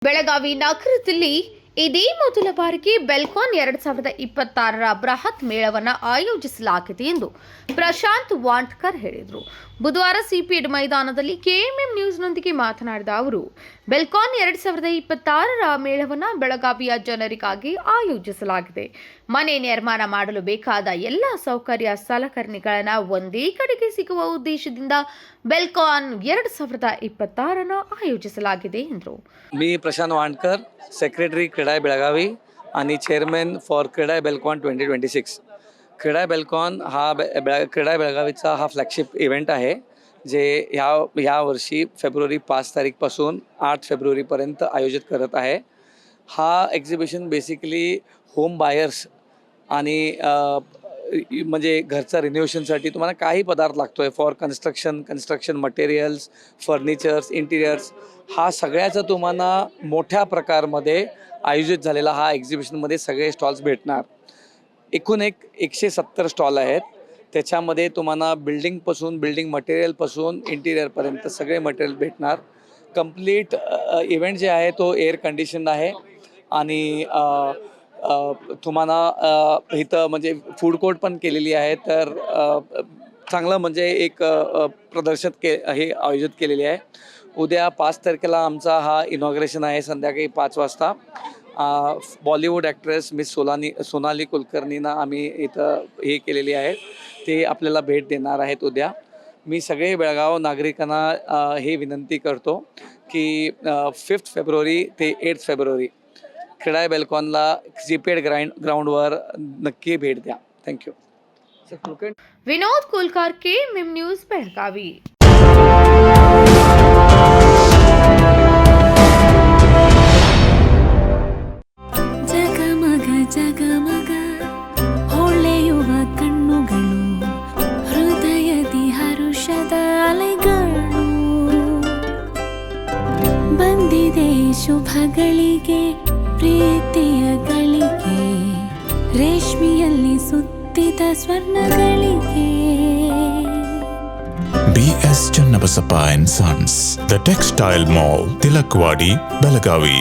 ಬೆಳಗಾವಿ ನಗರದಲ್ಲಿ ಇದೇ ಮೊದಲ ಬಾರಿಗೆ ಬೆಲ್ಕಾನ್ 2026ರ ಬೃಹತ್ ಮೇಳವನ್ನು ಆಯೋಜಿಸಲಾಗಿದೆ ಎಂದು ಪ್ರಶಾಂತ್ ವಾಂಟ್ಕರ್ ಹೇಳಿದರು. ಬುಧವಾರ ಸಿಪಿಎಡ್ ಮೈದಾನದಲ್ಲಿ ಕೆಎಂಎಂ ನ್ಯೂಸ್ನೊಂದಿಗೆ ಮಾತನಾಡಿದ ಅವರು, ಬೆಲ್ಕಾನ್ 2026ರ ಮೇಳವನ್ನು ಬೆಳಗಾವಿಯ ಜನರಿಗಾಗಿ ಆಯೋಜಿಸಲಾಗಿದೆ. ಮನೆ ನಿರ್ಮಾಣ ಮಾಡಲು ಬೇಕಾದ ಎಲ್ಲ ಸೌಕರ್ಯ ಸಲಕರಣೆಗಳನ್ನು ಒಂದೇ ಕಡೆಗೆ ಸಿಗುವ ಉದ್ದೇಶದಿಂದ ಬೆಲ್ಕಾನ್ 2026 ಆಯೋಜಿಸಲಾಗಿದೆ ಎಂದರು. मी प्रशांत वांटकर, सेक्रेटरी क्रीडाय बेळगावी आणि चेअरमॅन फॉर क्रीडाय बेल्कॉन 2026. क्रीडाय बेल्कॉन हा क्रीडाय बेळगावीचा हा फ्लॅगशिप इव्हेंट आहे, जे ह्या वर्षी फेब्रुवारी 5 तारीखपासून 8 फेब्रुवारीपर्यंत आयोजित करत आहे. हा एक्झिबिशन बेसिकली होम बायर्स आणि म्हणजे घरचा रिनोव्हेशनसाठी तुम्हाला काही पदार्थ लागतो आहे for construction materials, furnitures, interiors, हा सगळ्याचा तुम्हाला मोठ्या प्रकारमध्ये आयोजित झालेला हा एक्झिबिशनमध्ये सगळे स्टॉल्स भेटणार. एकूण 170 स्टॉल आहेत. त्याच्यामध्ये तुम्हाला बिल्डिंग मटेरियलपासून इंटिरियरपर्यंत सगळे मटेरियल भेटणार. कंप्लीट इव्हेंट जे आहे तो एअर कंडिशन आहे आणि तुम्हाला इथं म्हणजे फूड कोर्ट पण केलेली आहे. तर चांगलं म्हणजे एक प्रदर्शन हे आयोजित केलेले आहे. उद्या 5 तारखेला आमचा हा इनॉग्रेशन आहे संध्याकाळी 5 वाजता. बॉलिवूड ॲक्ट्रेस मिस सोनाली कुलकर्णींना आम्ही इथं हे केलेली आहे, ते आपल्याला भेट देणार आहेत उद्या. मी सगळे बेळगाव नागरिकांना हे विनंती करतो की 5 फेब्रुवारी ते 8 फेब्रुवारी क्रीडाय बेल्कॉनला सिपेड ग्राउंडवर नक्की भेट द्या. थँक्यू. विनोद कुलकर, केएमएम न्यूज बेळगावी. ಜಗಮಗ ಹೊಳೆಯುವ ಕಣ್ಣುಗಳು, ಹೃದಯದಿ ಹರುಷದ ಅಲೆಗಳು. ಬಂದಿದೆ ಶುಭಗಳಿಗೆ, ಪ್ರೀತಿಯ ಗಳಿಗೆ, ರೇಷ್ಮೆಯಲ್ಲಿ ಸುತ್ತಿದ ಸ್ವರ್ಣಗಳಿಗೆ. BS Channabasappa and Sons, The Textile Mall, Tilakvadi, Belagavi.